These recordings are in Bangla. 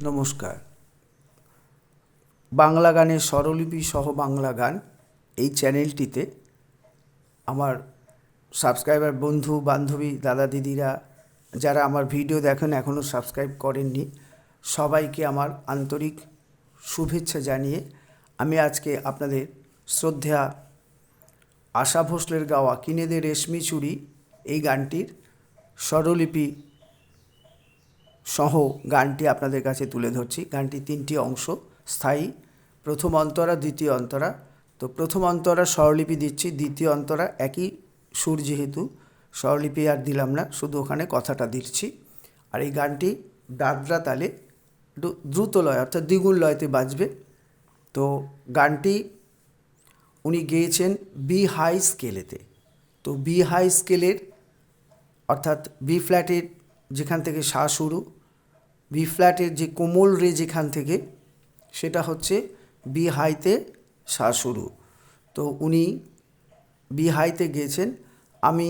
নমস্কার। বাংলা গানের স্বরলিপি সহ বাংলা গান এই চ্যানেলটিতে আমার সাবস্ক্রাইবার বন্ধু বান্ধবী দাদা দিদিরা যারা আমার ভিডিও দেখেন এখনও সাবস্ক্রাইব করেননি, সবাইকে আমার আন্তরিক শুভেচ্ছা জানিয়ে আমি আজকে আপনাদের শ্রদ্ধেয়া আশা ভোসলের গাওয়া কিনে দে রেশমি চুড়ি এই গানটির স্বরলিপি সহ গানটি আপনাদের কাছে তুলে ধরছি। গানটি 3টি অংশ স্থায়ী, প্রথম অন্তরা, দ্বিতীয় অন্তরা। তো প্রথম অন্তরা স্বরলিপি দিচ্ছি, দ্বিতীয় অন্তরা একই সুর, যেহেতু স্বরলিপি আর দিলাম না, শুধু ওখানে কথাটা দিচ্ছি। আর এই গানটি দাদরা তালে দ্রুত লয় অর্থাৎ দ্বিগুণ লয়তে বাজবে। তো গানটি উনি গেয়েছেন বি হাই স্কেলেতে। তো বি হাই স্কেলের অর্থাৎ বি ফ্ল্যাটের যেখান থেকে সা শুরু, বি ফ্ল্যাটের যে কোমল রে যেখান থেকে, সেটা হচ্ছে বি হাইতে সা শুরু। তো উনি বি হাইতে গেয়েছেন। আমি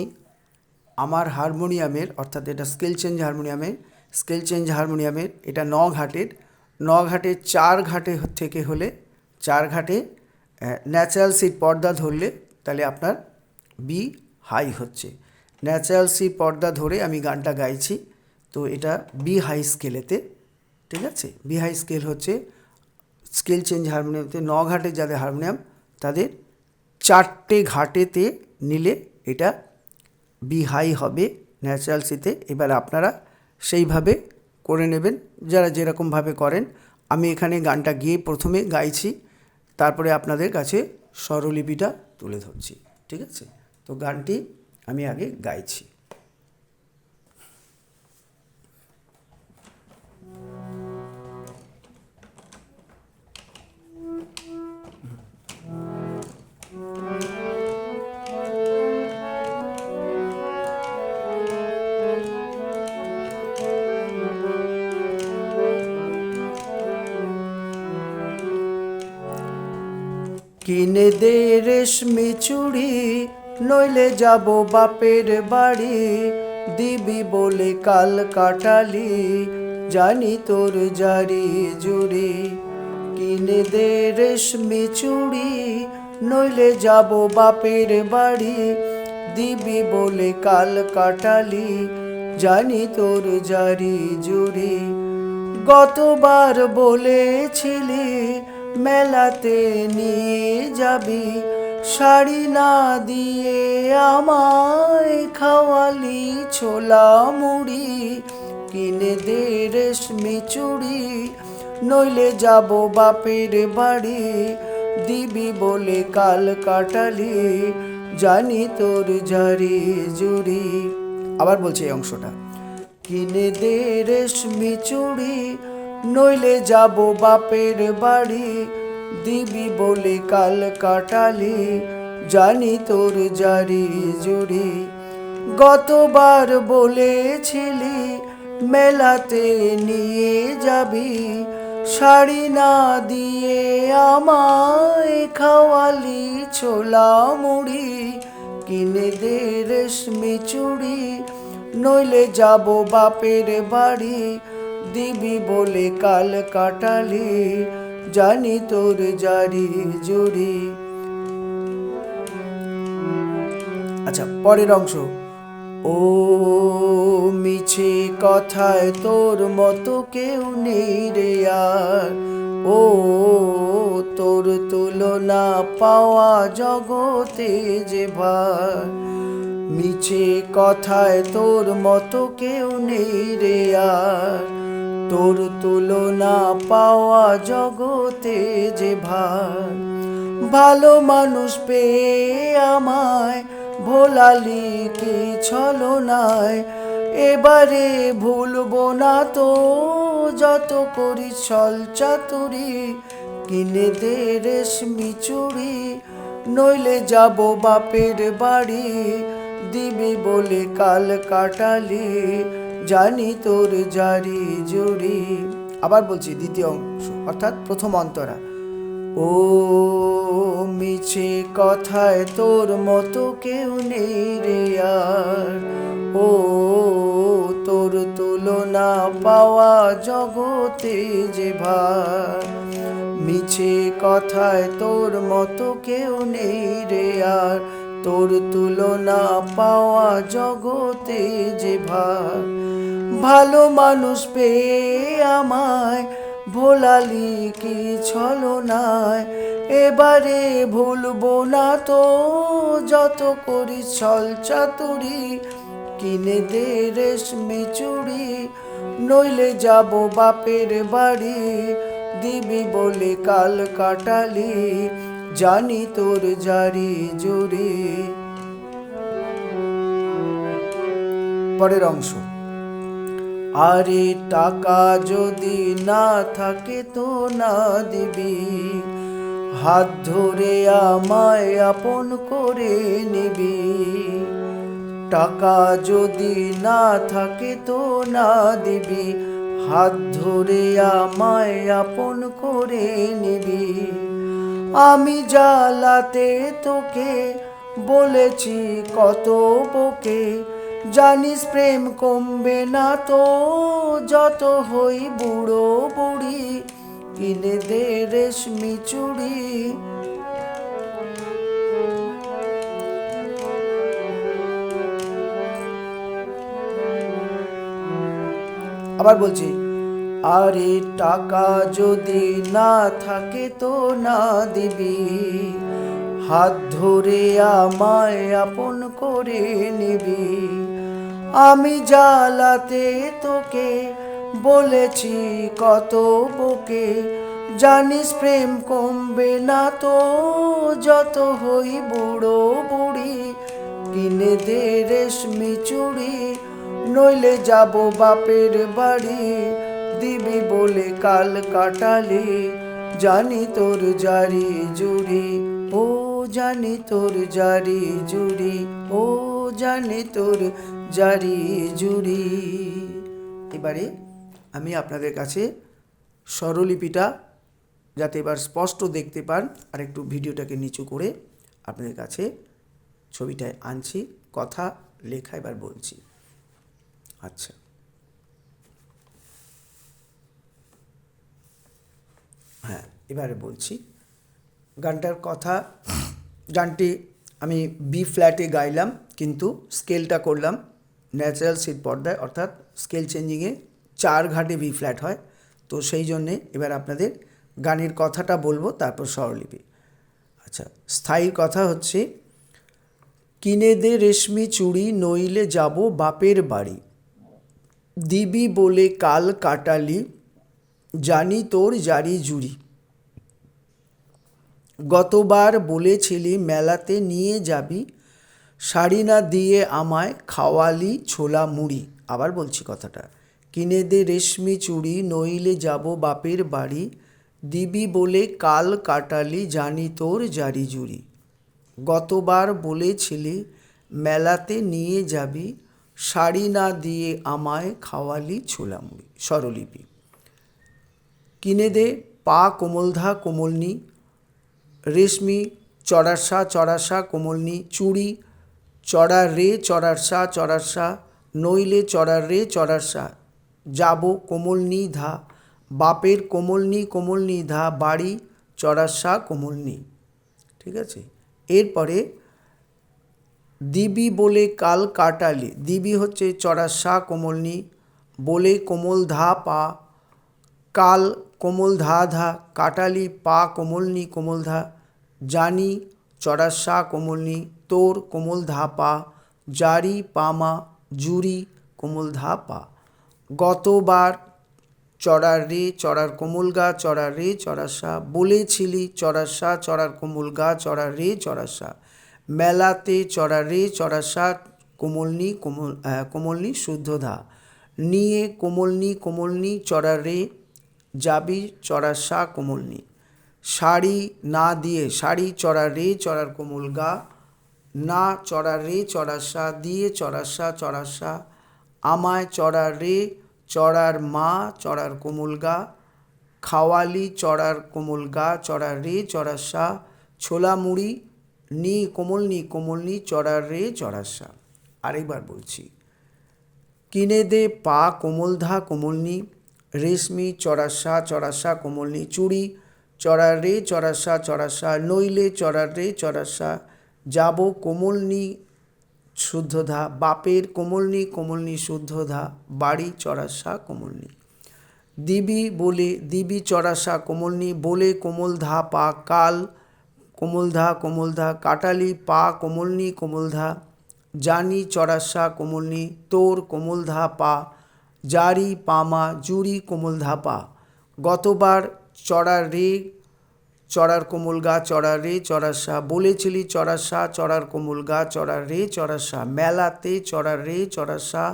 আমার হারমোনিয়ামের অর্থাৎ এটা স্কেল চেঞ্জ হারমোনিয়ামের এটা 9 ঘাটের 4 ঘাটে থেকে হলে 4 ঘাটে ন্যাচারাল সি পর্দা ধরলে তাহলে আপনার বি হাই হচ্ছে। ন্যাচারাল সি পর্দা ধরে আমি গানটা গাইছি। তো এটা বি হাই স্কেলেতে, ঠিক আছে। বি হাই স্কেল হচ্ছে স্কেল চেঞ্জ হারমোনিয়ামতে 9 ঘাটের যাদের হারমোনিয়াম তাদের 4টে ঘাটেতে নিলে এটা বি হাই হবে ন্যাচারাল সিতে। এবার আপনারা সেইভাবে করে নেবেন যারা যেরকমভাবে করেন। আমি এখানে গানটা গিয়ে প্রথমে গাইছি, তারপরে আপনাদের কাছে স্বরলিপিটা তুলে ধরছি, ঠিক আছে। তো গানটি আমি আগে গাইছি। কিনে দে রেশমি চুড়ি, নইলে যাব বাপের বাড়ি, দিবি বলে কাল কাটালি, জানি তোর জারি জুড়ি। কিনে দে রেশমি চুড়ি, নইলে যাব বাপের বাড়ি, দিবি বলে কাল কাটালি, জানি তোর জারি জুড়ি। গতবার বলেছিলি মেলাতে নিয়ে যাবি, শাড়ি না দিয়ে আমায় খাওয়ালি ছোলা মুড়ি। কিনে দে রেশমি চুড়ি, নইলে যাব বাপের বাড়ি, দিবি বলে কাল কাটালি, জানি তোর জারি জুড়ি। আবার বলছে এই অংশটা, কিনে দে রেশমি চুড়ি, নইলে যাব বাপের বাড়ি, দিবি বলে কাল কাটালি, জানি তোর জারি জুড়ি। গতবার বলেছিলি মেলাতে নিয়ে যাবি, শাড়ি না দিয়ে আমায় খাওয়ালি ছোলা মুড়ি। কিনে দে রেশমি চুড়ি, নইলে যাব বাপের বাড়ি, দিবি বলে কাল কাটালি, জানি তোর জারি জুড়ি। আচ্ছা, পরের অংশ। ও মিছে কথায় তোর মতো কেউ নেই রে আর, ও তোর তুলনা পাওয়া জগতে যে ভার। মিছে কথায় তোর মতো কেউ নেই রে আর, তোর তুলনা পাওয়া জগতে যে ভার। ভালো মানুষ পেয়ে আমায় ভোলালি কি ছলনায়, এবারে ভুলবো না তো যত করি ছল চাতুরি। কিনে দে রেশমি চুড়ি, নইলে যাব বাপের বাড়ি, দিবি বলে কাল কাটালি, জানি তোর জারি জুড়ি। আবার বলছি দ্বিতীয় অংশ অর্থাৎ প্রথম অন্তরা। ও মিছে কথায় তোর মতো কেউ নেই রে আর, ও তোর তুলনা পাওয়া জগতে যে ভার। মিছে কথায় তোর মতো কেউ নেই রে আর, তোর তুলনা পাওয়া জগতে যে ভার। ভালো মানুষ পেয়ে আমায় ভোলালি কি ছলনায়, এবারে ভুলবো না তো যত করি ছল চাতুরি। কিনে দে রেশমি চুড়ি, নইলে যাব বাপের বাড়ি, দিবি বলে কাল কাটালি, জানি তোর জারি জুড়ি। পরের অংশ। আরে টাকা যদি না থাকে তো না দিবি, হাত ধরে আমায় আপন করে নিবি। টাকা যদি না থাকে তো না দিবি, হাত ধরে আমায় আপন করে নিবি। আমি জ্বালাতে তোকে বলেছি কত বকে, জানিস প্রেম কমবে না তো যত হই বুড়ো বুড়ি। কিনে দে রেশমি চুড়ি। আবার বলছি, আরে টাকা যদি না থাকে তো না দিবি, হাত ধরে আমায় আপন করে নিবি। আমি জ্বালাতে তোকে বলেছি কত বকে, জানিস প্রেম কমবে না তো যত হই বুড়ো বুড়ি। কিনে দে রেশমি চুড়ি, নইলে যাব বাপের বাড়ি, দিবি বলে কাল কাটালি, জানি তোর জারি জুড়ি। ও জানি তোর জারি জুড়ি, ও জানি তোর জারি জুড়ি। এবারে আমি আপনাদের কাছে স্বরলিপিটা যাতে এবার স্পষ্ট দেখতে পান, আর একটু ভিডিওটাকে নিচু করে আপনাদের কাছে ছবিটায় আনছি, কথা লেখা এবার বলছি। আচ্ছা, হ্যাঁ এবারে বলছি গানটার কথা। গানটি আমি বি ফ্ল্যাটে গাইলাম, কিন্তু স্কেলটা করলাম ন্যাচারাল সিড পর্দায়, অর্থাৎ স্কেল চেঞ্জিংয়ে 4 ঘাটে বি ফ্ল্যাট হয়। তো সেই জন্যে এবার আপনাদের গানের কথাটা বলবো, তারপর স্বরলিপি। আচ্ছা, স্থায়ীর কথা হচ্ছে, কিনে দে রেশমি চুড়ি, নইলে যাব বাপের বাড়ি, দিবি বলে কাল কাটালি, জানি তোর জারি জুড়ি। গতবার বলেছিলি মেলাতে নিয়ে যাবি, শাড়ি না দিয়ে আমায় খাওয়ালি ছোলা মুড়ি। আবার বলছি কথাটা, কিনে দে রেশমি চুড়ি, নইলে যাব বাপের বাড়ি, দিবি বলে কাল কাটালি, জানি তোর জারি জুড়ি। গতবার বলেছিলি মেলাতে নিয়ে যাবি, শাড়ি না দিয়ে আমায় খাওয়ালি ছোলা মুড়ি। স্বরলিপি। কিনে দে পা কোমলধা কোমলনি, রেশমি চড়ারসা চড়ারসা কোমলনি, চুড়ি চড়ার রে চড়ারসা, নইলে চড়ার রে চড়ারসা, যাব কোমলনি ধা, বাপের কোমলনি ধা, বাড়ি চড়ারসা কোমলনি। ঠিক আছে, এরপরে দিবি বলে কাল কাটালি, দিবি হচ্ছে চড়ারসা কোমলনি, বলে কোমল ধা পা, কাল কোমল ধা ধা, কাটালি পা কোমলনি কোমল ধা, জানি চড়ারসা কোমলনি, তোর কোমল ধা পা, জারি পামা জুড়ি কোমল ধা পা। গতবার চড়ার রে চড়ার কোমল গা, চড়ার রে চড়ারসা, বলেছিলি চড়ারসা চড়ার কোমল গা, চড়ার রে চড়ারসা, মেলাতে চড়ার রে চড়ারসা কোমলনি কোমলনি শুদ্ধ ধা, নিয়ে কোমলনি চড়ার রে, যাবি চড়ারসা কোমলনি। শাড়ি না দিয়ে, শাড়ি চড়ার রে চড়ার কোমল গা, না চড়ার রে চড়ারসা, দিয়ে চড়ারসা, আমায় চড়ার রে চড়ার মা চড়ার কোমল গা, খাওয়ালি চড়ার কোমল গা চড়ার রে চড়ার সা, ছোলা মুড়ি নি কোমল নি চড়ার রে চড়ার সা। আরেকবার বলছি, কিনে দে পা কোমল নি, রেশমি চড়ার সা কোমল নি, চুড়ি চড়ার রে চড়ার সা, নইলে চড়ার রে চড়ার সা, যাব কোমল নি শুদ্ধ ধা, বাপের কোমল নি শুদ্ধ ধা, বাড়ি চড়ার সা কোমল নি, দিবি চড়ার সা কোমল নি, বলে কোমল ধা পা, কাল কোমল ধা, কাটালি পা কোমল ধা, জানি চড়ার সা কোমল নি, তোর কোমল ধা পা, জারি পামা জুড়ি কোমল ধা পা, গতবার চড়ার রে চড়ার কোমল গা চড়ার রে চড়ার সা, বলেছিলি চড়ার সা চড়ার কোমল গা চড়ার রে চড়ার সা, মেলাতে চড়ার রে চড়ার সা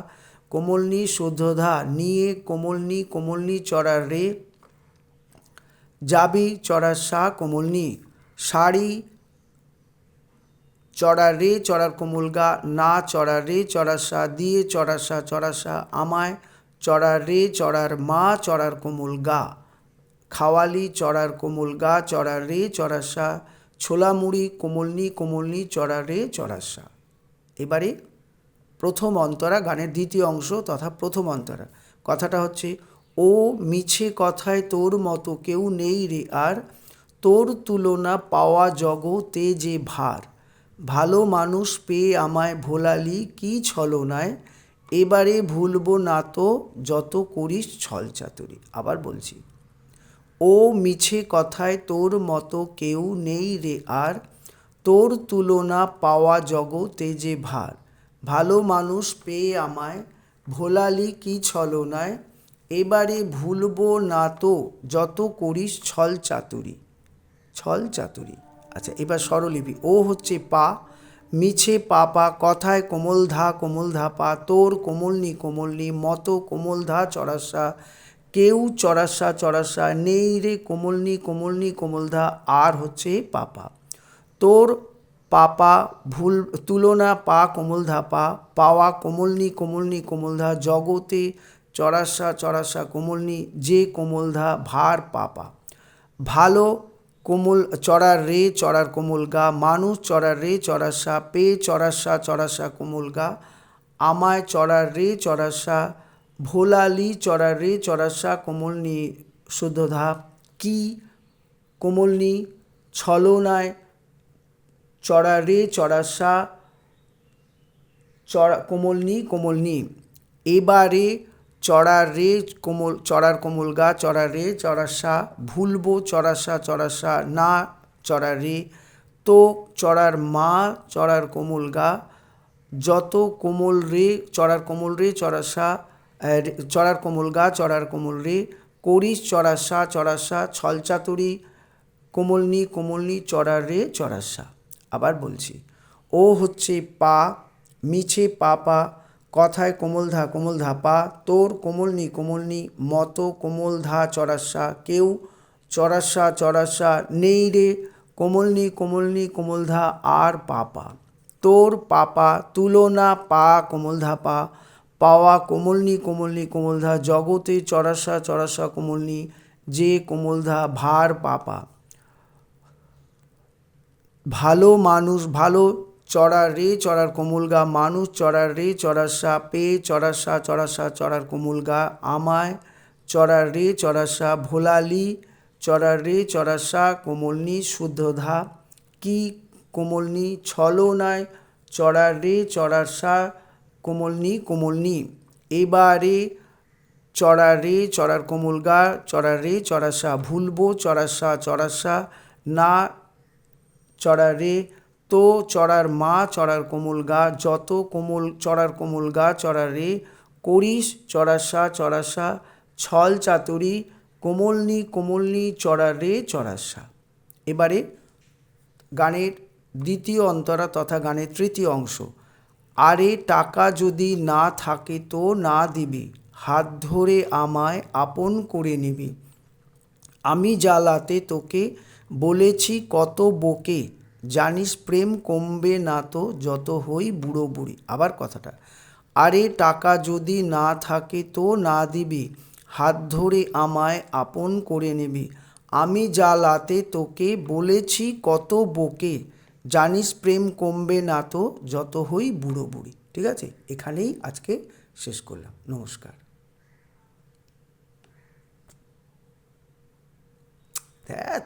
কোমল নি শুদ্ধ ধা, নিয়ে কোমল নি চড়ার রে, যাবি চড়ার সা কোমল নি, শাড়ি চড়ার রে চড়ার কোমল গা, না চড়ার রে চড়ার সা, দিয়ে চড়ার সা, আমায় চড়ার রে চড়ার মা চড়ার কোমল গা, খাওয়ালি চড়ার কোমল গা চড়ার রে চড়ার সা, ছোলা মুড়ি কোমল নি চড়ার রে চড়ার সা। এবারে প্রথম অন্তরা, গানের দ্বিতীয় অংশ তথা প্রথম অন্তরা। কথাটা হচ্ছে, ও মিছে কথায় তোর মতো কেউ নেই রে আর, তোর তুলনা পাওয়া জগতে যে ভার, ভালো মানুষ পেয়ে আমায় ভোলালি কি ছলনায়, এবারে ভুলবো না তো যত করিস ছল চাতুরি। আবার বলছি, ও মিছে কথায় তোর মতো কেউ নেই রে আর, তোর তুলনা পাওয়া জগতে যে ভার, ভালো মানুষ পেয়ে আমায় ভোলালি কি ছলনায়, এবারে ভুলবো না তো যত করিস ছল চাতুরি। আচ্ছা, এবার স্বরলিপি। ও হচ্ছে পা, মিছে পা, কথায় কোমল ধা পা, তোর কোমল নি মতো কোমল ধা চড়ার সা, কেউ চড়ার সা, নেই রে কোমল নি কোমল ধা, আর হচ্ছে পাপা, তোর পাপা ভুল তুলনা পা কোমল ধা পা, পাওয়া কোমল নি কোমল ধা, জগতে চড়ার সা কোমল নি, যে কোমল ধা ভার পাপা, ভালো কোমল চড়ার রে চড়ার কোমল গা, মানুষ চড়ার রে চড়ার সা, পেয়ে চড়ার সা কোমল গা, আমায় চড়ার রে চড়ার সা, ভোলালি চড়ার রে চড়ার সা কোমল নি শুদ্ধ ধা, কি কোমল নি ছলনায় চড়ার রে চড়ার সা কোমল নি, এবারে চড়ার রে চড়ার কোমল গা চড়ার রে চড়ার সা, ভুলবো চড়ার সা, না চড়ার রে, তো চড়ার মা চড়ার কোমল গা, যত কোমল রে চড়ার কোমল রে চড়ার সা, চড়ার কোমল গা চড়ার কোমল রে, করিস চড়ার সা ছল চাতুরি কোমল নি চড়ার রে চড়ার সা। আবার বলছি, ও হচ্ছে পা, মিছে পা, কথায় কোমল ধা পা, তোর কোমল নি মতো কোমল ধা চড়ার সা, কেউ চড়ার সা, নেই রে কোমল নি কোমল ধা, আর পাপা, তোর পাপা তুলনা পা কোমল ধা পা, পাওয়া কোমল নি কোমল ধা, জগতে চড়ার সা কোমল নি, যে কোমল ধা ভার পাপা, ভালো মানুষ ভালো চড়ার রে চড়ার কোমল গা, মানুষ চড়ার রে চড়ার সা, পেয়ে চড়ার সা চড়ার কোমল গা, আমায় চড়ার রে চড়ার সা, ভোলালি চড়ার রে চড়ার সা কোমল নি শুদ্ধ ধা, কি কোমল নি ছলনায় চড়ার রে চড়ার সা কোমল নি, এবারে চড়ার রে চড়ার কোমল গা চড়ার রে চড়ার সা, ভুলবো চড়ার সা, না চড়ার রে, তো চড়ার মা চড়ার কোমল গা, যত কোমল চড়ার কোমল গা চড়ার রে, করিস চড়ার সা ছল চাতুরি কোমল নি চড়ার রে চড়ার সা। এবারে গানের দ্বিতীয় অন্তরা তথা গানের তৃতীয় অংশ। আরে টাকা যদি না থাকে তো না দিবি, হাত ধরে আমায় আপন করে নিবি, আমি জ্বালাতে তোকে বলেছি কত বকে, জানিস প্রেম কমবে না তো যত হই বুড়ো বুড়ি। আবার কথাটা, আরে টাকা যদি না থাকে তো না দিবি, হাত ধরে আমায় আপন করে নেবে, আমি জ্বালাতে তোকে বলেছি কত বকে, জানিস প্রেম কমবে না তো যত হই বুড়ো বুড়ি। ঠিক আছে, এখানেই আজকে শেষ করলাম। নমস্কার। ধ্যাৎ।